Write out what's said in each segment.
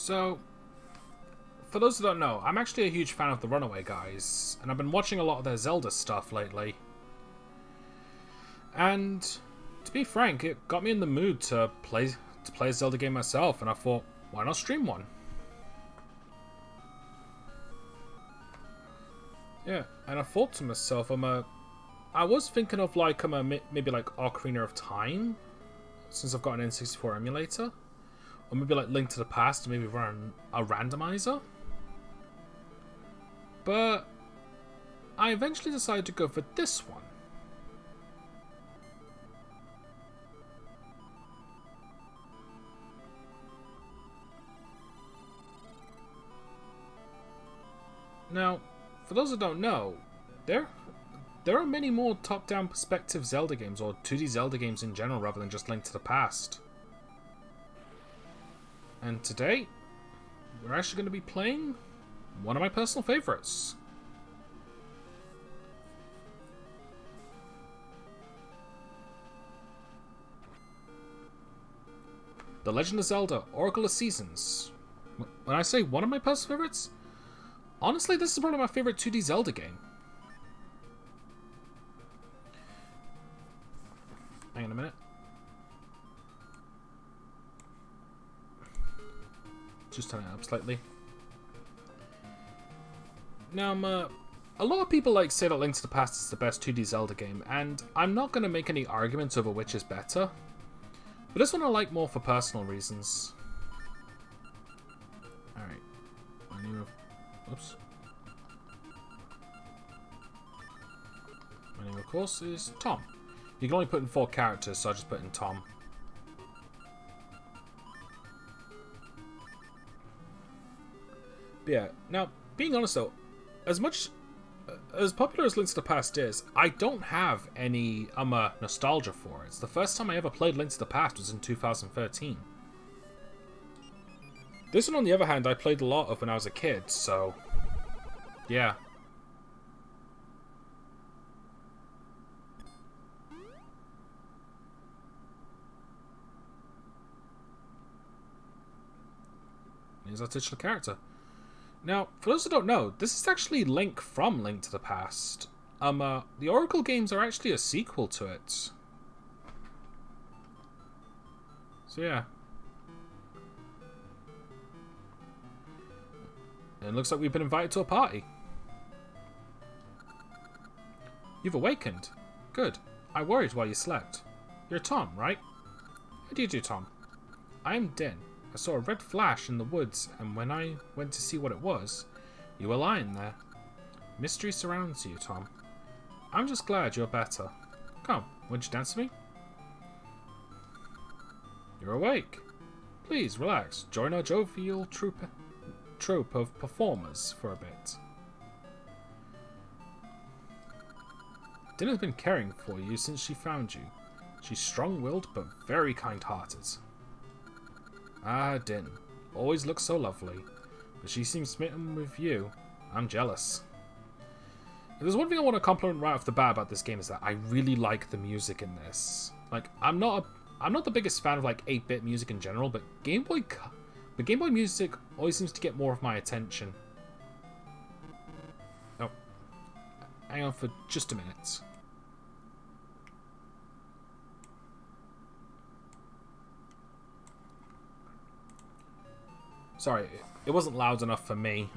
So, for those who don't know, I'm actually a huge fan of the Runaway guys, and I've been watching a lot of their Zelda stuff lately. And, to be frank, it got me in the mood to play a Zelda game myself, and I thought, why not stream one? Yeah, and I thought to myself, I was thinking of like maybe like Ocarina of Time, since I've got an N64 emulator, or maybe like Link to the Past, and maybe run a randomizer. But I eventually decided to go for this one. Now, for those who don't know, there are many more top-down perspective Zelda games, or 2D Zelda games in general, rather than just Link to the Past. And today, we're actually going to be playing one of my personal favourites. The Legend of Zelda: Oracle of Seasons. When I say one of my personal favourites, honestly, this is probably my favourite 2D Zelda game. Hang on a minute. Just turn it up slightly. Now, a lot of people say that Link to the Past is the best 2D Zelda game, and I'm not going to make any arguments over which is better. But this one I like more for personal reasons. Alright. Whoops. My name, of course, is Tom. You can only put in 4 characters, so I just put in Tom. But yeah, now, being honest though, as popular as Link to the Past is, I don't have any nostalgia for it. It's the first time I ever played Link to the Past was in 2013. This one, on the other hand, I played a lot of when I was a kid, so yeah. Here's our titular character. Now, for those who don't know, this is actually Link from Link to the Past. The Oracle games are actually a sequel to it. So yeah. And it looks like we've been invited to a party. You've awakened. Good. I worried while you slept. You're Tom, right? How do you do, Tom? I am Din. I saw a red flash in the woods, and when I went to see what it was, you were lying there. Mystery surrounds you, Tom. I'm just glad you're better. Come, won't you dance with me? You're awake. Please, relax. Join our jovial troop of performers for a bit. Din has been caring for you since she found you. She's strong-willed, but very kind-hearted. Ah, Din. Always looks so lovely. But she seems smitten with you. I'm jealous. If there's one thing I want to compliment right off the bat about this game is that I really like the music in this. Like, I'm not the biggest fan of 8-bit music in general, but Game Boy music always seems to get more of my attention. Oh. Hang on for just a minute. Sorry, it wasn't loud enough for me.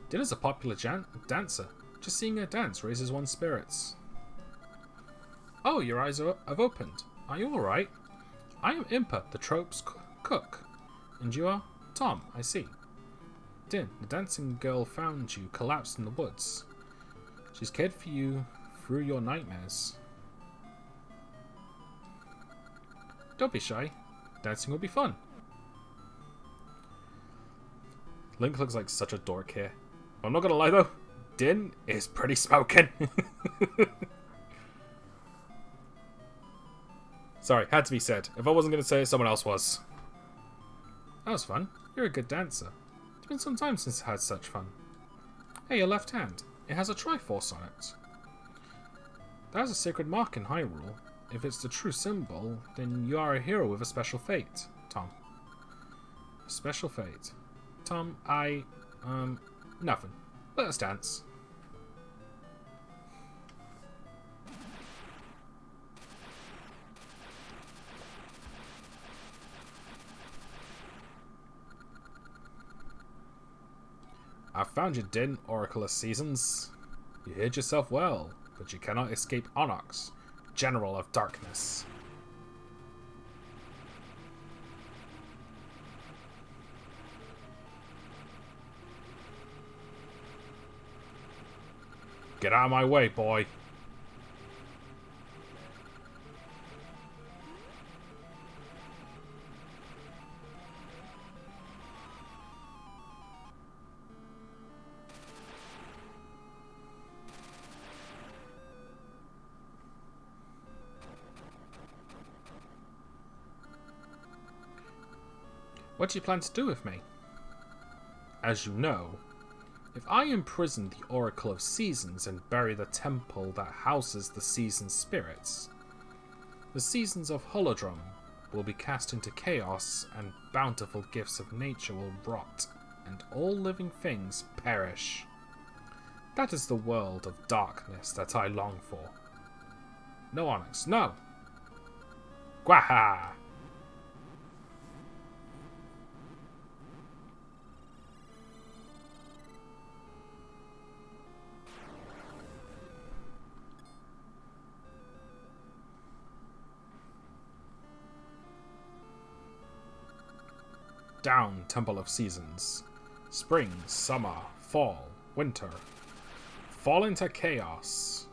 Din is a popular dancer. Just seeing her dance raises one's spirits. Oh, your eyes have opened. Are you alright? I am Impa, the trope's cook. And you are? Tom, I see. Din, the dancing girl found you collapsed in the woods. She's cared for you through your nightmares. Don't be shy. Dancing will be fun. Link looks like such a dork here. I'm not gonna lie though, Din is pretty smoking. Sorry, had to be said. If I wasn't gonna say it, someone else was. That was fun. You're a good dancer. It's been some time since I had such fun. Hey, your left hand. It has a Triforce on it. That is a sacred mark in Hyrule. if it's the true symbol, then you are a hero with a special fate, Tom. A special fate. Tom, nothing. Let us dance. I found you, Din, Oracle of Seasons. You hid yourself well, but you cannot escape Onox, General of Darkness. Get out of my way, boy. What do you plan to do with me? As you know, if I imprison the Oracle of Seasons and bury the temple that houses the season spirits, the seasons of Holodrum will be cast into chaos and bountiful gifts of nature will rot and all living things perish. That is the world of darkness that I long for. No, Onyx, no! Gwaha! Down, Temple of Seasons. Spring, summer, fall, winter. Fall into chaos.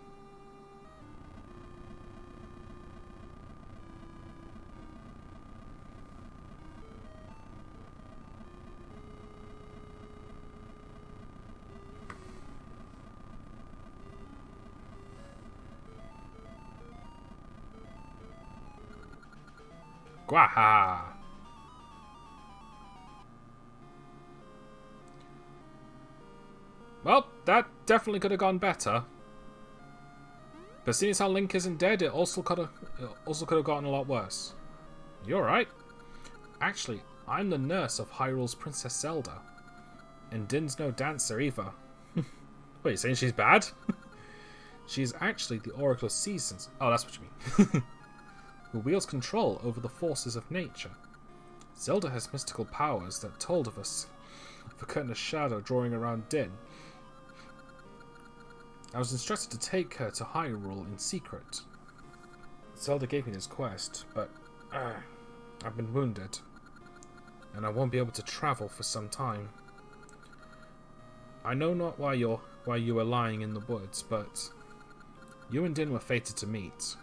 Gwaha! Well, that definitely could have gone better. But seeing as how Link isn't dead, it also could have gotten a lot worse. You alright? Actually, I'm the nurse of Hyrule's Princess Zelda. And Din's no dancer either. Wait, you saying she's bad? She's actually the Oracle of Seasons. Oh, that's what you mean. Who wields control over the forces of nature. Zelda has mystical powers that told of us of a curtain of shadow drawing around Din. I was instructed to take her to Hyrule in secret. Zelda gave me this quest, but I've been wounded, and I won't be able to travel for some time. I know not why you were lying in the woods, but you and Din were fated to meet.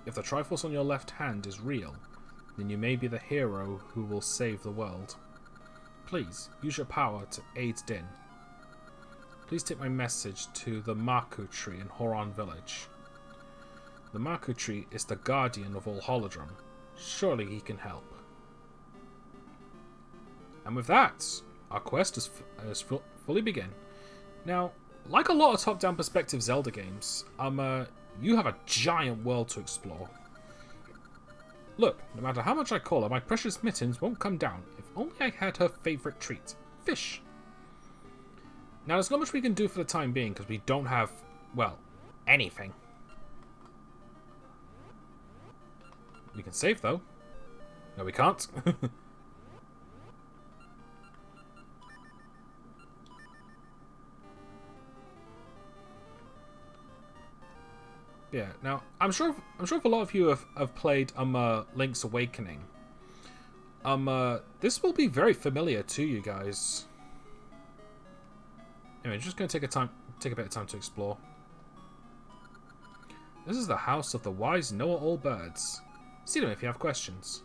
If the Triforce on your left hand is real, then you may be the hero who will save the world. Please, use your power to aid Din. Please take my message to the Maku Tree in Horon Village. The Maku Tree is the guardian of all Holodrum. Surely he can help. And with that, our quest is fully begin. Now, like a lot of top-down perspective Zelda games, you have a giant world to explore. Look, no matter how much I call her, my precious mittens won't come down. If only I had her favourite treat, fish. Now, there's not much we can do for the time being, because we don't have, well, anything. We can save, though. No, we can't. Yeah, now, I'm sure if a lot of you have played Link's Awakening, this will be very familiar to you guys. Anyway, just going to take a bit of time to explore. This is the house of the wise know-all birds. See them if you have questions.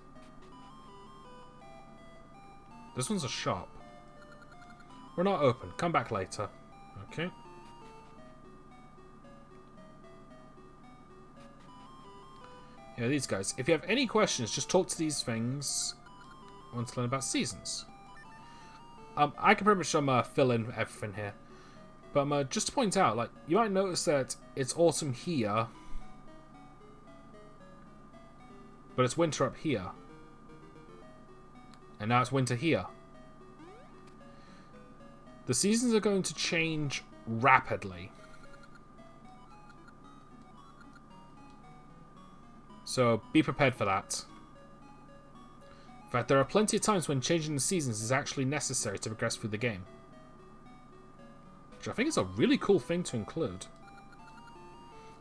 This one's a shop. We're not open. Come back later. Okay. Yeah, these guys. If you have any questions, just talk to these things. I want to learn about seasons. I can pretty much fill in everything here. But just to point out, like, you might notice that it's autumn here, But it's winter up here. And now it's winter here. The seasons are going to change rapidly. So be prepared for that. In fact, there are plenty of times when changing the seasons is actually necessary to progress through the game. Which I think is a really cool thing to include.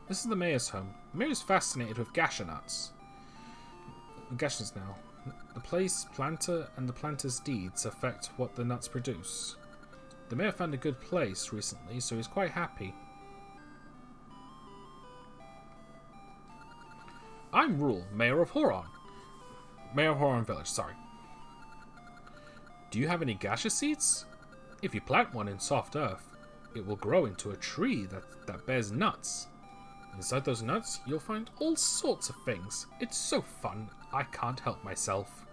This is the mayor's home. The mayor is fascinated with gasha nuts. Gashas now. The place planter and the planter's deeds affect what the nuts produce. The mayor found a good place recently, so he's quite happy. I'm Rule, Mayor of Horon. Mayor of Horon Village, sorry. Do you have any gasha seeds? If you plant one in soft earth, it will grow into a tree that bears nuts. Inside those nuts, you'll find all sorts of things. It's so fun, I can't help myself.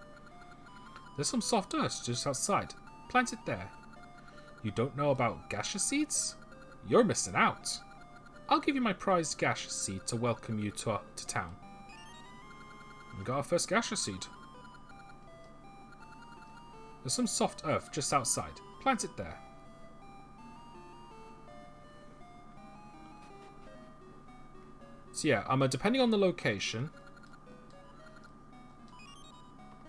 There's some soft earth just outside. Plant it there. You don't know about gasha seeds? You're missing out. I'll give you my prized gasha seed to welcome you to town. We got our first gasha seed. There's some soft earth just outside. Plant it there. So yeah, depending on the location,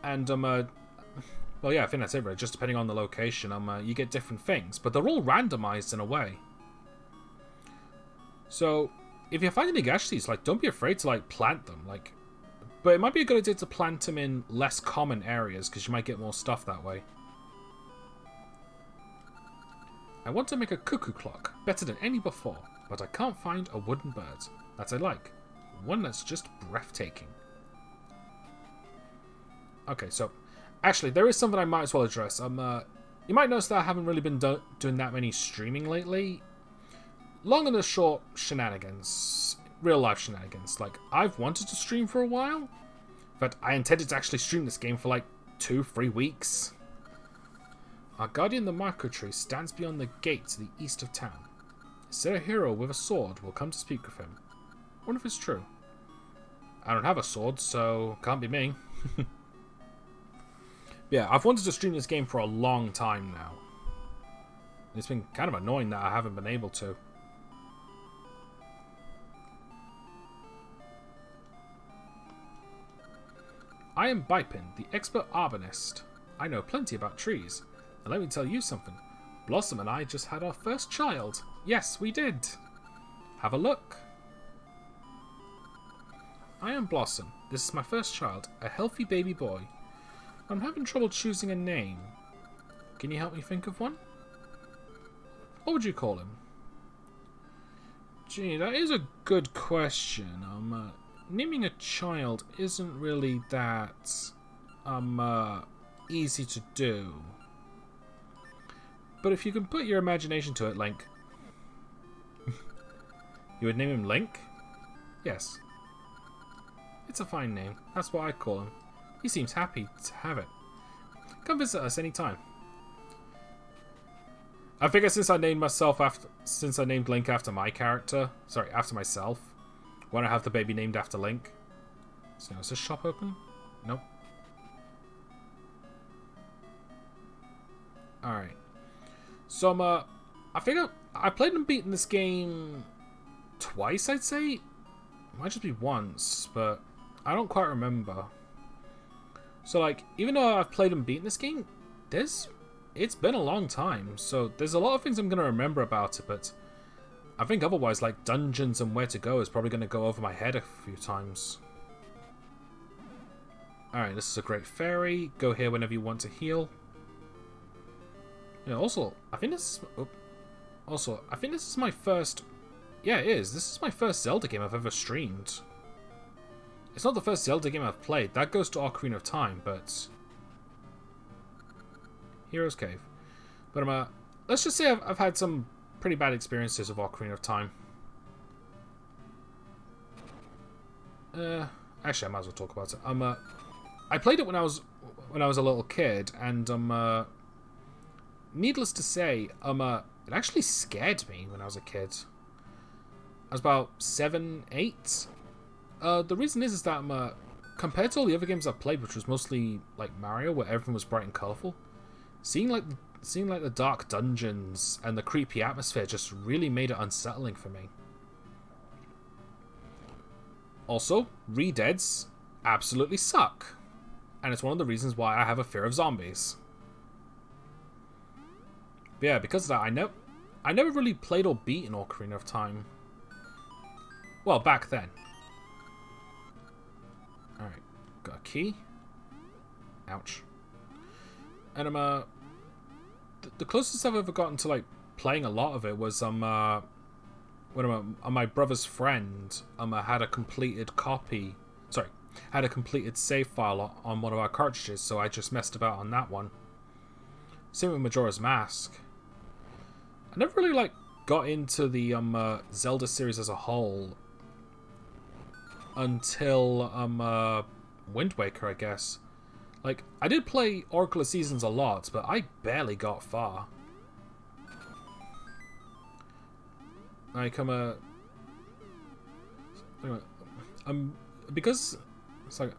and well yeah, I think that's it really. Just depending on the location, you get different things, but they're all randomized in a way. So if you find any gash seeds, like, don't be afraid to like plant them, like, but it might be a good idea to plant them in less common areas because you might get more stuff that way. I want to make a cuckoo clock, better than any before, but I can't find a wooden bird that I like. One that's just breathtaking. Okay, so actually there is something I might as well address. You might notice that I haven't really been doing that many streaming lately. Long and the short, shenanigans. Real life shenanigans. Like, I've wanted to stream for a while, but I intended to actually stream this game for like 2-3 weeks. Our guardian, the Micro Tree, stands beyond the gate to the east of town. He said a hero with a sword will come to speak with him. I wonder if it's true. I don't have a sword, so can't be me. Yeah, I've wanted to stream this game for a long time now. It's been kind of annoying that I haven't been able to. I am Bipin, the expert arborist. I know plenty about trees. And let me tell you something. Blossom and I just had our first child. Yes, we did. Have a look. I am Blossom. This is my first child, a healthy baby boy. I'm having trouble choosing a name. Can you help me think of one? What would you call him? Gee, that is a good question. Naming a child isn't really that easy to do. But if you can put your imagination to it, Link. You would name him Link? Yes. It's a fine name. That's what I call him. He seems happy to have it. Come visit us anytime. I figure since I named Link after my character, sorry, after myself, why not have the baby named after Link? So is this shop open? Nope. Alright. So I think I played and beaten this game twice, I'd say. It might just be once, but I don't quite remember. So like, even though I've played and beaten this game, it's been a long time, so there's a lot of things I'm going to remember about it, but I think otherwise, like, dungeons and where to go is probably going to go over my head a few times. Alright, this is a great fairy. Go here whenever you want to heal. Yeah, also, I think this is my first... Yeah, it is. This is my first Zelda game I've ever streamed. It's not the first Zelda game I've played. That goes to Ocarina of Time, but... Hero's Cave. But let's just say I've had some pretty bad experiences with Ocarina of Time. Actually, I might as well talk about it. I played it when I was a little kid, and needless to say, it actually scared me when I was a kid. I was about 7, 8. The reason is that compared to all the other games I've played, which was mostly like Mario, where everything was bright and colourful, seeing the dark dungeons and the creepy atmosphere just really made it unsettling for me. Also, re-deads absolutely suck, and it's one of the reasons why I have a fear of zombies. But yeah, because of that, I never really played or beat an Ocarina of Time. Well, back then. Alright, got a key. Ouch. And the closest I've ever gotten to like playing a lot of it was when my brother's friend had a completed copy. Sorry, had a completed save file on one of our cartridges, so I just messed about on that one. Same with Majora's Mask. I never really like got into the Zelda series as a whole until Wind Waker, I guess. Like, I did play Oracle of Seasons a lot, but I barely got far. Like, because it's like